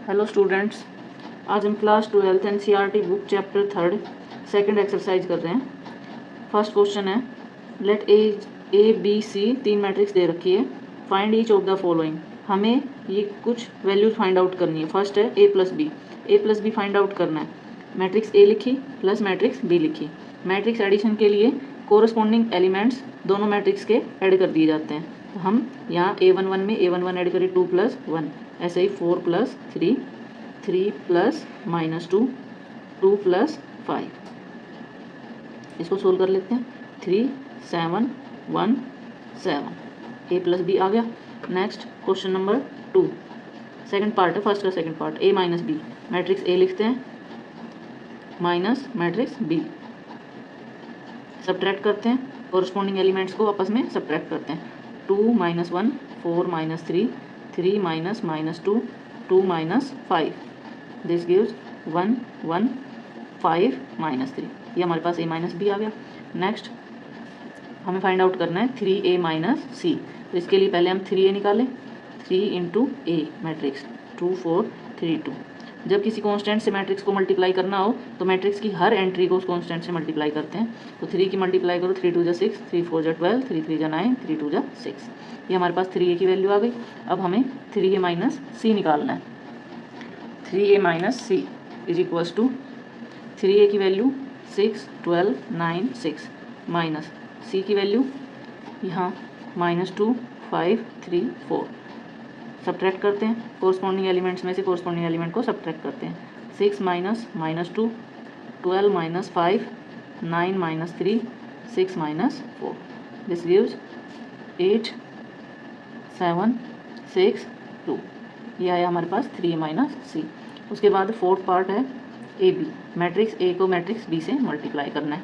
Hello students, आज हम class 12 NCERT book chapter 3 second exercise कर रहे हैं। फर्स्ट क्वेश्चन है, लेट ए बी सी तीन मैट्रिक्स दे रखी है, find each of the following. हमें ये कुछ वैल्यूज फाइंड आउट करनी है। फर्स्ट है ए प्लस बी फाइंड आउट करना है। मैट्रिक्स ए लिखी प्लस मैट्रिक्स बी लिखी। मैट्रिक्स एडिशन के लिए कोरस्पॉन्डिंग एलिमेंट्स दोनों मैट्रिक्स के ऐड कर दिए जाते हैं। तो हम यहाँ A11 में A11 ऐड करें 2 + 1, ऐसे ही 4 + 3, 3 + -2, 2 + 5। इसको सोल्व कर लेते हैं। 3 7 1 7, A प्लस बी आ गया। Next question number 2, second part है, फर्स्ट का second part. A - B, matrix A लिखते हैं माइनस मैट्रिक्स B, सब्ट्रैक्ट करते हैं, कोरस्पॉन्डिंग एलिमेंट्स को आपस में सब्ट्रैक्ट करते हैं। 2 - 1 4 - 3, 3 - -2, 2 - 5, दिस गिव्स 1 1 5 - 3। ये हमारे पास A - B आ गया। नेक्स्ट हमें फाइंड आउट करना है 3A - C। तो इसके लिए पहले हम 3A निकालें। 3 × A मैट्रिक्स 2 4 3 2। जब किसी कांस्टेंट से मैट्रिक्स को मल्टीप्लाई करना हो तो मैट्रिक्स की हर एंट्री को उस कांस्टेंट से मल्टीप्लाई करते हैं। तो 3 की मल्टीप्लाई करो, 3 2 = 6, 3 4 = 12, 3 3 = 9, 3 2 = 6। ये हमारे पास 3A की वैल्यू आ गई। अब हमें 3A - C निकालना है। 3A - C = 3A की वैल्यू 6 12 9 6 माइनस C की वैल्यू यहाँ -2 5 3 4। सब्ट्रैक्ट करते हैं, कोरस्पॉन्डिंग एलिमेंट्स में से कोरस्पॉन्डिंग एलिमेंट को सब्ट्रैक्ट करते हैं। 6 - -2, 12 - 5, 9 - 3, 6 - 4, दिस गिव्स 8 7 6 2। ये आया हमारे पास 3A - C। उसके बाद फोर्थ पार्ट है AB, मैट्रिक्स A को मैट्रिक्स B से मल्टीप्लाई करना है।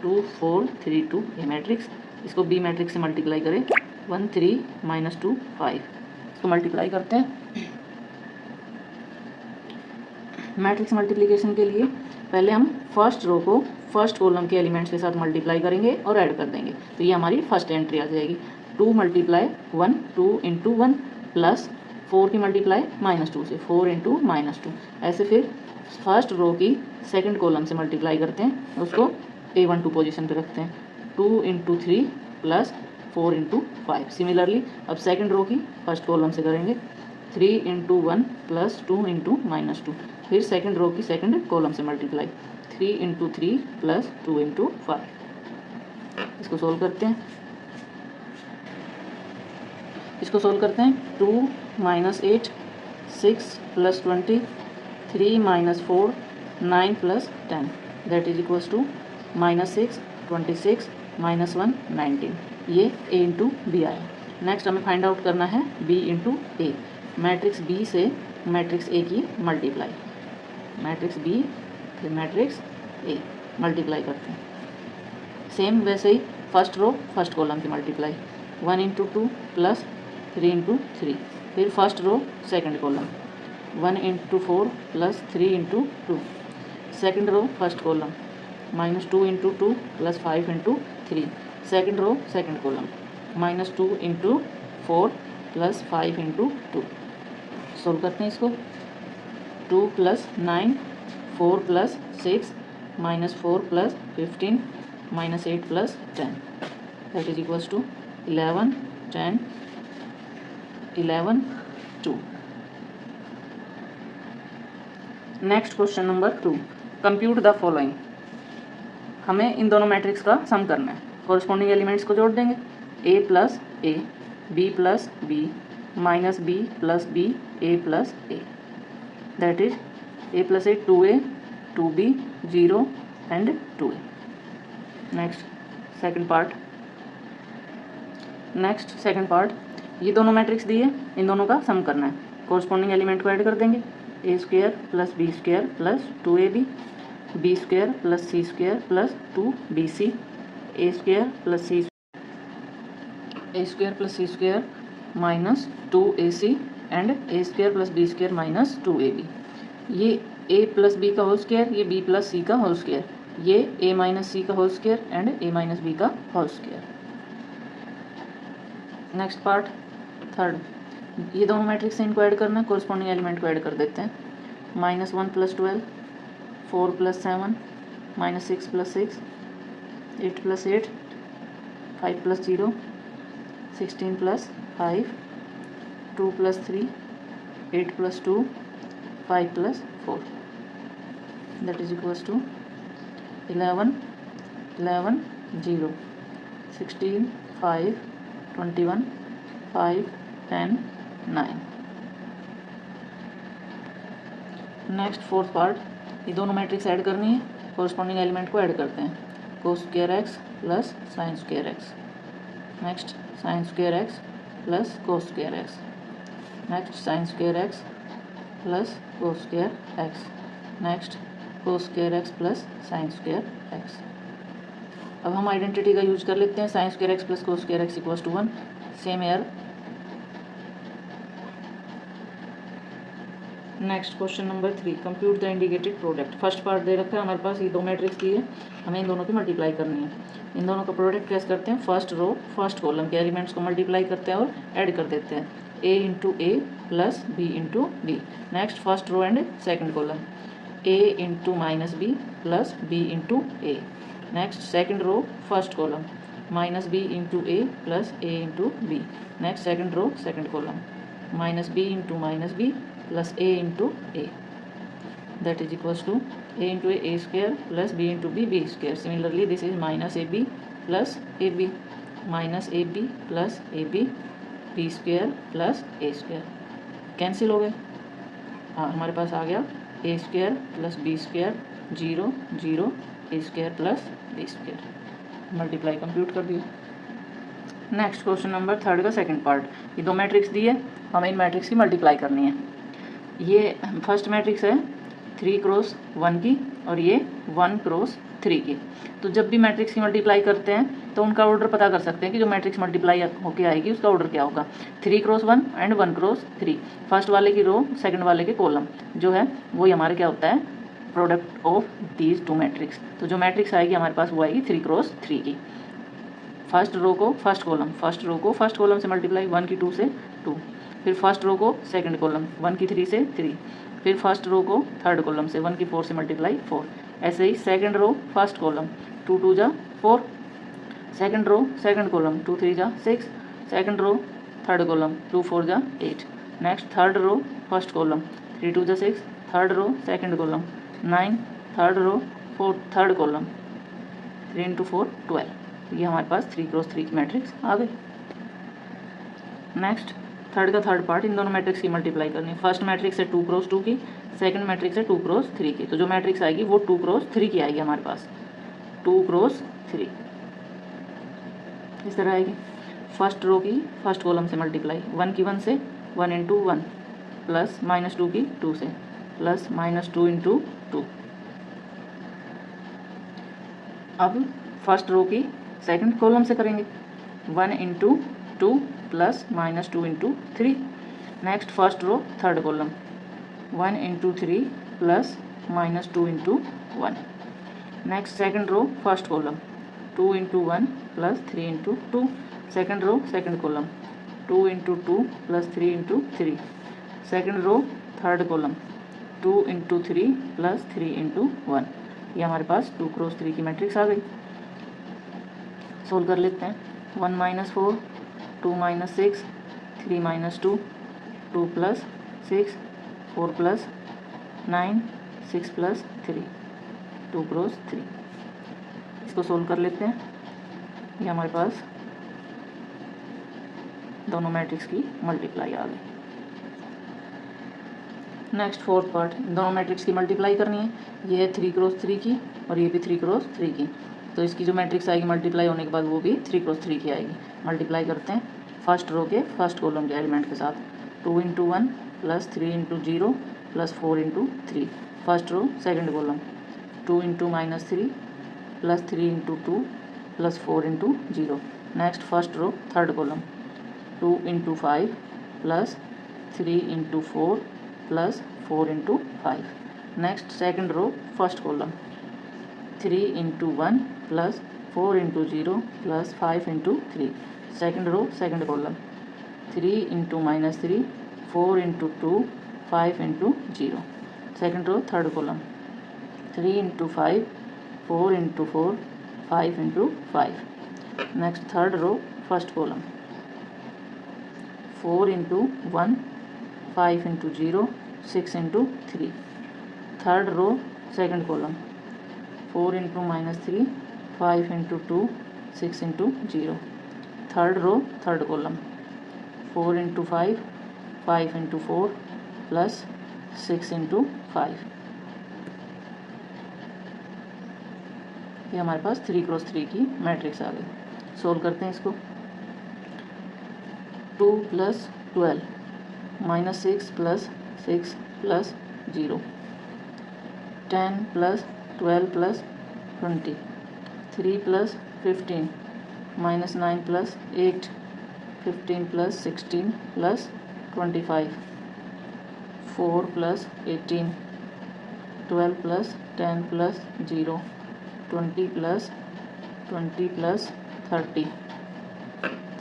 2 4 3 2 ये मैट्रिक्स, इसको B मैट्रिक्स से मल्टीप्लाई करें। 1 3 - 2 5, इसको मल्टीप्लाई करते हैं। मैट्रिक्स मल्टीप्लिकेशन के लिए पहले हम फर्स्ट रो को फर्स्ट कॉलम के एलिमेंट्स के साथ मल्टीप्लाई करेंगे और ऐड कर देंगे। तो ये हमारी फर्स्ट एंट्री आ जाएगी। 2 × 1 2 × 1 प्लस 4 की मल्टीप्लाई -2 से 4 × -2। ऐसे फिर फर्स्ट रो की सेकंड कॉलम से मल्टीप्लाई करते हैं, उसको A12 पोजीशन पे रखते हैं। 2 × 3 प्लस 4 × 5। सिमिलरली अब सेकंड रो की फर्स्ट कॉलम से करेंगे। 3 × 1 प्लस 2 × -2, फिर सेकंड रो की सेकंड कॉलम से मल्टीप्लाई। 3 × 3 प्लस 2 × 5। इसको सोल्व करते हैं। 2 - 8 6 + 20, 3 - 4 9 + 10, दैट इज इक्वल्स टू -6 26 -1 19। ये A × B आया। नेक्स्ट हमें फाइंड आउट करना है B × A, मैट्रिक्स B से मैट्रिक्स A की मल्टीप्लाई। मैट्रिक्स B फिर मैट्रिक्स A मल्टीप्लाई करते हैं। सेम वैसे ही फर्स्ट रो फर्स्ट कॉलम की मल्टीप्लाई। 1 × 2 प्लस 3 × 3, फिर first row second column. 1 × 4 plus 3 × 2, second row first column. -2 × 2 plus 5 × 3, second row second column. -2 × 4 plus 5 × 2। Solve करते हैं इसको। 2 + 9 4 + 6 -4 + 15 -8 + 10, that is equals to 11 10 11 2। Next question number 2, compute the following. हमें इन दोनों matrix का सम करना है। कोरस्पॉन्डिंग एलिमेंट्स को जोड़ देंगे। A + A, B + B, -B + B, A + A, that is A + A 2A 2B 0 and 2A। Next second part, ये दोनों मैट्रिक्स दिए, इन दोनों का सम करना है। कोरस्पॉन्डिंग एलिमेंट को ऐड कर देंगे। A² + B² + 2AB, B² + C² + 2BC, A² + C² - 2AC and A² + B² - 2AB। ये A + B का होल स्क्वायर, ये B + C का होल स्क्वायर, ये A - C का whole square and A - B का whole square. Next part third, ये दोनों matrix से इनको ऐड करना है, कोरस्पॉन्डिंग एलिमेंट को ऐड कर देते हैं। -1 + 12, 4 + 7, -6 + 6, 8 + 8, 5 + 0, 16 + 5, 2 + 3, 8 + 2, 5 + 4, that is equals to 11, 11, 0, 16, 5, 21, 5, 10, 9। Next fourth part, ये दोनों मैट्रिक्स ऐड करनी है, कोरस्पॉन्डिंग एलिमेंट को ऐड करते हैं। cos² x + sin² x, next sin² x + cos² x, next sin² x + cos² x, next cos² x + sin² x। अब हम identity का यूज कर लेते हैं, sin² x + cos² x = 1, same here. Next question number 3, compute the indicated product. First part दे रखा है हमारे पास, ये दो मैट्रिक्स की है, हमें इन दोनों की मल्टीप्लाई करनी है। इन दोनों का प्रोडक्ट कैसे करते हैं, फर्स्ट रो फर्स्ट कॉलम के एलिमेंट्स को मल्टीप्लाई करते हैं और ऐड कर देते हैं, a × a + b × b। Next first row and second column, a × -b + b × a। Next second row first column, -b × a + a × b। Next second row second column, -b × -b + a × a, that is equals to a × a² + b × b, b²। Similarly this is -ab + ab, -ab + ab, b² + a²। Cancel हो गए, हाँ हमारे पास आ गया a² + b² 0 0, a² + b²। Multiply compute कर दिया। Next question number 3 का second part, ये दो मैट्रिक्स दी है, हमें इन मैट्रिक्स की मल्टीप्लाई करनी है। ये फर्स्ट मैट्रिक्स है 3 × 1 की और ये 1 × 3 की। तो जब भी मैट्रिक्स की मल्टीप्लाई करते हैं तो उनका ऑर्डर पता कर सकते हैं कि जो मैट्रिक्स मल्टीप्लाई होके आएगी उसका ऑर्डर क्या होगा, 3 × 1 एंड 1 × 3। फर्स्ट वाले की रो सेकंड वाले के कॉलम जो है वही हमारे क्या होता है, product of these two matrix. तो जो मैट्रिक्स आएगी हमारे पास वो आएगी 3 × 3 की। फर्स्ट रो को फर्स्ट कॉलम से मल्टीप्लाई, 1 की 2 से 2, फिर फर्स्ट रो को सेकंड कॉलम 1 की 3 से 3, फिर फर्स्ट रो को थर्ड कॉलम से 1 की 4 से मल्टीप्लाई 4। ऐसे ही second row first column 2 × 2 = 4, second row second column 2 × 3 = 6, second row third column 2 × 4 = 8। Next third row first column 3 × 2 = 6, third row second column 9, third row third column 3 × 4 = 12। ये हमारे पास 3 × 3 की मैट्रिक्स आ गई। नेक्स्ट थर्ड का थर्ड पार्ट, इन दोनों matrix की multiply करनी है। First matrix है 2 × 2 की, सेकंड मैट्रिक्स है 2 × 3 की। तो जो मैट्रिक्स आएगी वो 2 × 3 की आएगी हमारे पास, 2 × 3 इस तरह आएगी। फर्स्ट रो की फर्स्ट कॉलम से मल्टीप्लाई, 1 की 1 से 1 × 1 प्लस -2 की 2 से प्लस -2 × 2। अब फर्स्ट रो की सेकंड कॉलम से करेंगे, 1 × 2 plus -2 × 3। Next first row third column, 1 × 3 plus -2 × 1। Next second row first column, 2 × 1 plus 3 × 2। Second row second column, 2 × 2 plus 3 × 3। Second row third column, 2 × 3 plus 3 × 1। ये हमारे पास 2 × 3 की मैट्रिक्स आ गई। सोल्व कर लेते हैं, 1 - 4, 2 - 6, 3 - 2, 2 + 6, 4 + 9, 6 + 3, 2 × 3। इसको सोल्व कर लेते हैं, ये हमारे पास दोनों मैट्रिक्स की मल्टीप्लाई आ गई। नेक्स्ट फोर्थ पार्ट, दोनों मैट्रिक्स की मल्टीप्लाई करनी है। ये है 3 × 3 की और ये भी 3 × 3 की। तो इसकी जो मैट्रिक्स आएगी मल्टीप्लाई होने के बाद वो भी 3 × 3 की आएगी। मल्टीप्लाई करते हैं फर्स्ट रो के फर्स्ट कॉलम के एलिमेंट के साथ, 2 × 1 plus 3 × 0 plus 4 × 3। First row second column, 2 × -3 plus 3 × 2 plus 4 × 0। Next first row third column, 2 × 5 plus 3 × 4 plus 4 × 5। Next second row first column, 3 × 1 plus 4 × 0 plus 5 × 3। Second row second column, 3 into minus 3, 4 into 2, 5 into 0. Second row third column 3 into 5, 4 into 4, 5 into 5. Next third row first column 4 into 1, 5 into 0, 6 into 3. Third row second column 4 into minus 3, 5 into 2, 6 into 0. Third row third column 4 into 5, 5 into 4 plus 6 into 5. ये हमारे पास 3x3 की matrix आ गई. Solve करते हैं इसको. 2 plus 12 minus 6 plus 6 plus 0, 10 plus 12 plus 20, 3 plus 15 minus 9 plus 8, 15 plus 16 plus 25, 4 plus 18, 12 plus 10 plus 0, 20 plus 30.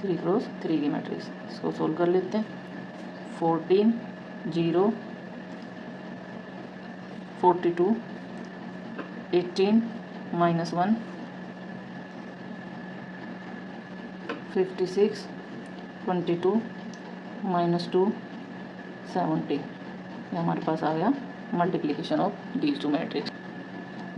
3x3 की matrix. इसको solve कर लेते हैं. 14, 0, 42, 18 माइनस 1, 56, 22 माइनस 2, 70. ये हमारे पास आ गया multiplication of these two matrix.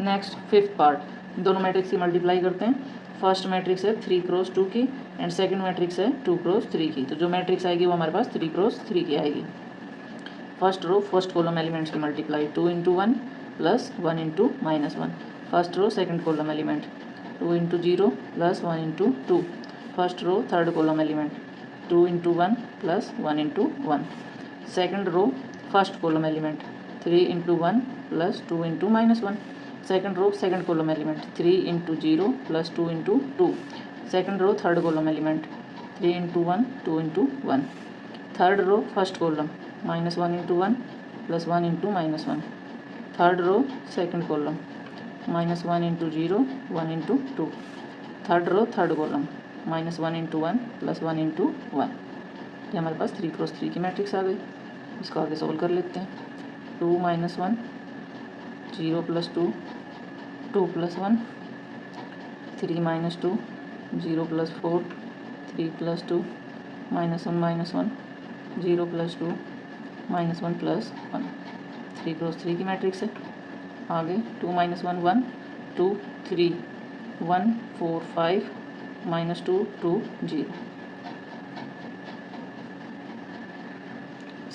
Next fifth part. दोनों मैट्रिक्स की मल्टीप्लाई करते हैं. फर्स्ट मैट्रिक्स है 3x2 की एंड सेकंड मैट्रिक्स है 2x3 की. तो जो मैट्रिक्स आएगी वो हमारे पास 3x3 की आएगी. First row first column elements की multiply 2 into 1 plus 1 into minus 1. First row second column element 2 into 0 plus 1 into 2. First row third column element 2 into 1 plus 1 into 1. Second row first column element 3 into 1 plus 2 into minus 1. Second row second column element 3 into 0 plus 2 into 2. Second row third column element 3 into 1, 2 into 1. Third row first column minus 1 into 1 plus 1 into minus 1. Third row second column minus 1 into 0, 1 into 2. Third row third column minus 1 into 1 plus 1 into 1. ये हमारे पास 3x3 की matrix आ गई. इसको आगे solve कर लेते हैं. 2 minus 1, 0 plus 2, 2 plus 1, 3 minus 2, 0 plus 4, 3 plus 2, minus 1, 0 plus 2, minus 1 plus 1. 3x3 की मैट्रिक्स है. आगे 2 माइनस 1, 1, 2, 3, 1, 4, 5, माइनस 2, 2, 0.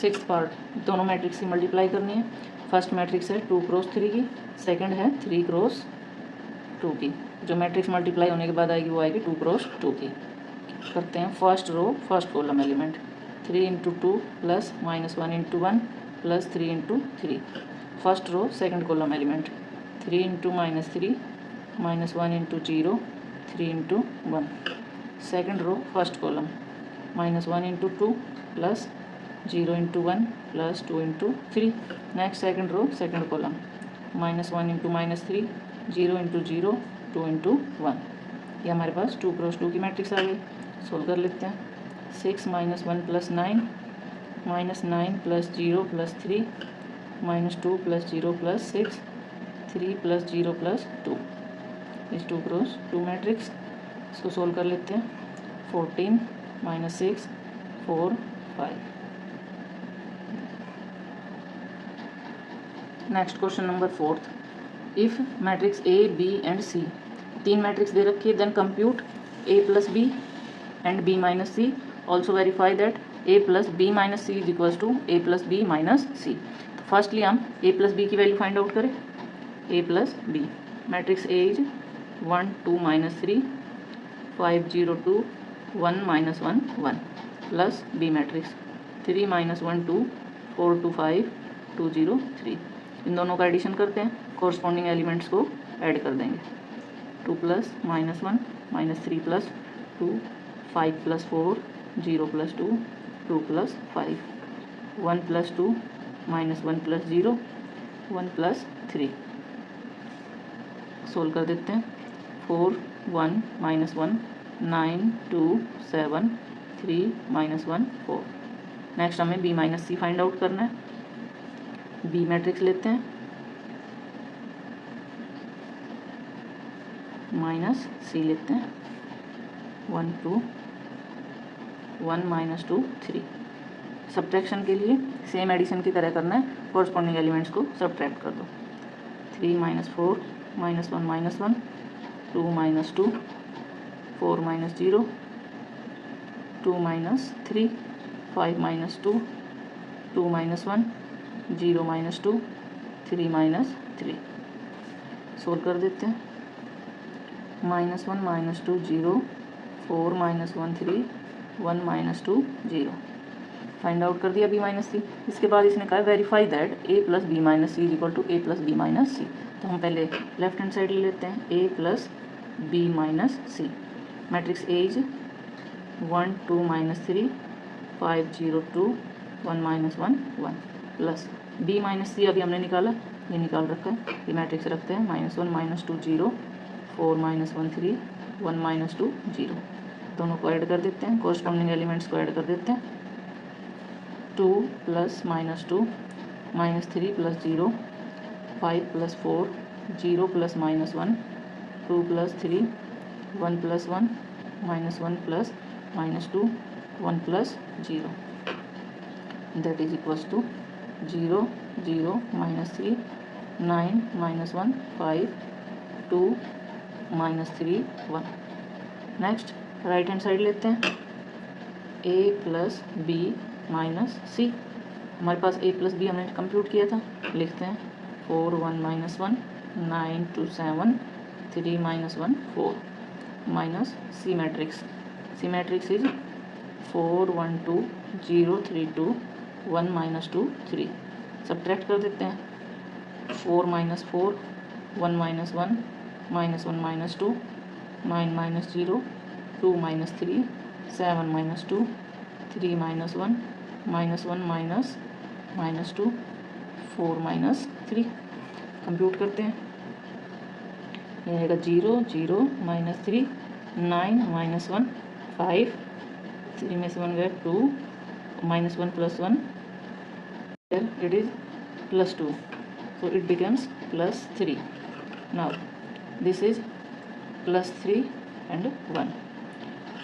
Sixth part. दोनों मैट्रिक्स की मल्टीप्लाई करनी है. फर्स्ट मैट्रिक्स है 2x3 की, सेकंड है 3x2 की. जो मैट्रिक्स मल्टीप्लाई होने के बाद आएगी वो आएगी 2x2 की. करते हैं. First row first column element 3 into 2 plus minus 1 into 1 plus 3 into 3. First row second column element 3 into minus 3 minus 1 into 0, 3 into 1. Second row first column minus 1 into 2 plus 0 into 1 plus 2 into 3. Next second row second column minus 1 into minus 3, 0 into 0, 2 into 1. ये हमारे पास 2x2 की matrix आ गई. Solve कर लेते हैं. 6 minus 1 plus 9, minus 9 plus 0 plus 3, minus 2 plus 0 plus 6, 3 plus 0 plus 2. इस 2x2 matrix. इसको solve कर लेते हैं. 14 minus 6, 4, 5. Next question number 4. If matrix A B and C. 3 matrix दे रखी है. Then compute A plus B and B minus C. Also verify that A plus B minus C is equals to A plus B minus C. तो firstly हम A plus B की value find out करें. A plus B. Matrix A is 1 2 minus 3, 5 0 2, 1 minus 1 1 plus B matrix 3 minus 1 2, 4 2 5, 2 0 3. इन दोनों का addition करते हैं. Corresponding elements को ऐड कर देंगे. 2 plus minus 1 minus 3 plus 2, 5 plus 4, 0 plus 2, 2 plus 5, 1 plus 2 minus 1 plus 0, 1 plus 3. Solve कर देते हैं. 4 1 माइनस 1, 9 2 7, 3 माइनस 1 4। नेक्स्ट हमें बी माइनस सी फाइंड आउट करना है। बी मैट्रिक्स लेते हैं, माइनस सी लेते हैं, 1 2 1 माइनस 2 3। सब्ट्रैक्शन के लिए सेम एडिशन की तरह करना है, कॉरस्पॉन्डिंग एलिमेंट्स को सब्ट्रैक्ट कर दो। 3 minus 4 minus 1 2 minus 2 4 minus 0 2 minus 3 5 minus 2 2 minus 1 0 minus 2 3 minus 3। Solve कर देते हैं। -1 minus 2 0 4 minus 1 3 1 minus 2 0। Find out कर दिया बी माइनस सी। इसके बाद इसने कहा verify that A plus B minus C is equal to A plus B minus C. तो हम पहले लेफ्ट हैंड साइड ले लेते हैं, A plus B minus C. Matrix A is 1 2 minus 3 5 0 2 1 minus 1 1 plus B minus C अभी हमने निकाला, ये निकाल रखा है। ये मैट्रिक्स रखते हैं -1 माइनस 2 0 4 माइनस 1 3 1 माइनस 2 0। दोनों को ऐड कर देते हैं, कॉरस्पॉन्डिंग एलिमेंट्स को ऐड कर देते हैं। 2 plus -2 -3 plus 0 5 plus 4 0 plus -1 2 plus 3 1 plus 1 -1 plus -2 1 plus 0 that is equals to 0 0 -3 9 -1 5 2 -3 1। Next right hand side लेते हैं, a plus B minus C. हमारे पास a प्लस बी हमने कंप्यूट किया था, लिखते हैं 4 1 minus 1 9 2 7 3 minus 1 4 minus C matrix. C matrix is 4 1 2 0 3 2 1 minus 2 3। Subtract कर देते हैं, 4 minus 4 1 minus 1 minus 1 minus 2 9 minus 0 2 minus 3 7 minus 2 3 minus 1 minus 1 minus minus 2 4 minus 3। Compute करते हैं, ये आएगा 0 0 माइनस 3 9 माइनस 1 5 3 में से 1 गया 2 minus 1 plus 1 it is plus 2 so it becomes plus 3. Now this is plus 3 and 1,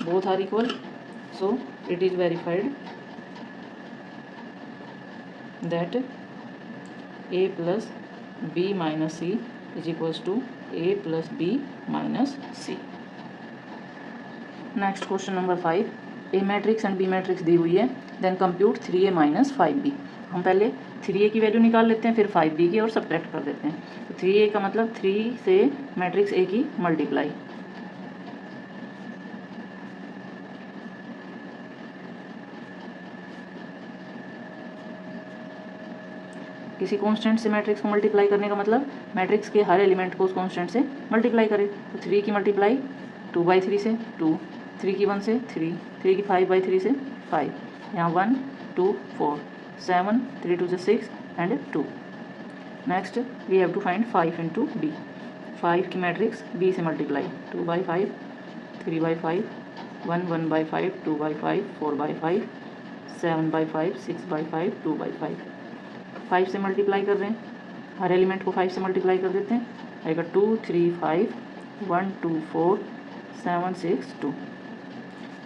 both are equal, so it is verified that a plus b minus c is equals to a plus b minus c. Next question number 5, a matrix and b matrix दी हुई है, then compute 3a minus 5b। हम पहले 3a की value निकाल लेते हैं, फिर 5b की और सब्ट्रैक्ट कर देते हैं। तो 3a का मतलब 3 से मैट्रिक्स a की मल्टीप्लाई, किसी कांस्टेंट से मैट्रिक्स को मल्टीप्लाई करने का मतलब मैट्रिक्स के हर एलिमेंट को उस कांस्टेंट से मल्टीप्लाई करें। तो 3 की मल्टीप्लाई 2/3 से 2, 3 की 1 से 3, 3 की 5/3 से 5, यहाँ 1 2 4 7 3 2 6 and 2। Next we have to find 5 into B. 5 की मैट्रिक्स बी से मल्टीप्लाई 2/5 3/5 1 1/5 2/5 4/5 7/5 6/5 2/5। 5 से मल्टीप्लाई कर रहे हैं, हर एलिमेंट को 5 से मल्टीप्लाई कर देते हैं, आएगा 2 3 5 1 2 4 7 6 2।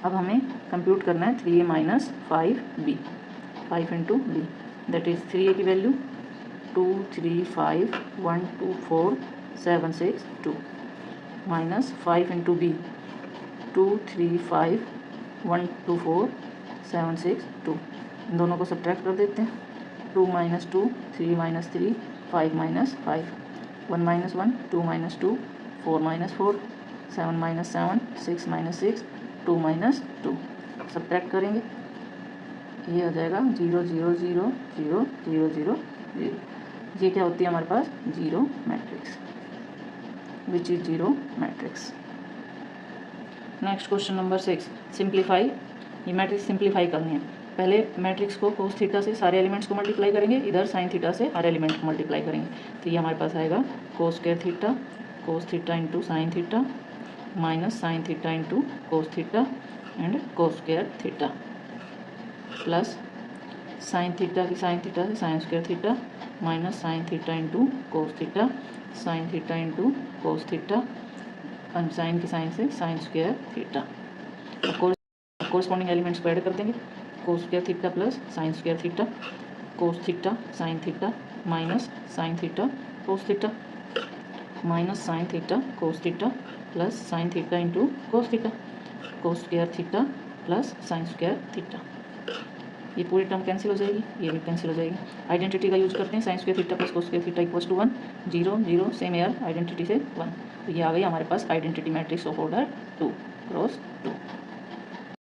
अब हमें कंप्यूट करना है 3a minus 5b, 5 into B that is 3a की वैल्यू 2 3 5 1 2 4 7 6 2 माइनस 5 इंटू बी 2 3 5 1 2 4 7 6 2। इन दोनों को सब्ट्रैक्ट कर देते हैं, 2 minus 2 3 minus 3 5 minus 5 1 minus 1 2 minus 2 4 minus 4 7 minus 7 6 minus 6 2 minus 2। Subtract करेंगे, ये हो जाएगा 0 0 0 0 0 0 0। ये क्या होती है हमारे पास zero matrix, which is zero matrix. Next question number 6, simplify. ये मैट्रिक्स सिंप्लीफाई करनी है। पहले मैट्रिक्स को कोस थीटा से सारे एलिमेंट्स को मल्टीप्लाई करेंगे, इधर साइन थीटा से हर एलिमेंट को मल्टीप्लाई करेंगे। तो ये हमारे पास आएगा cos theta into sine theta minus sine theta into cos theta and cos square theta plus sine theta की साइन थीटा से sign square theta minus sine theta into cos theta sine theta into cos theta और sign की sign से sign square theta. Corresponding elements को add कर देंगे। कोस square theta plus sign square theta cos theta sine theta minus sine theta cos theta minus sine theta cos theta plus sine theta into cos theta cos square theta plus sign square theta. ये पूरी term cancel हो जाएगी, ये भी cancel हो जाएगी। Identity का use करते हैं, sine square theta plus cos square theta equals to 1 0 0 same here identity से 1। तो ये आ गई हमारे पास identity matrix of order 2 cross 2।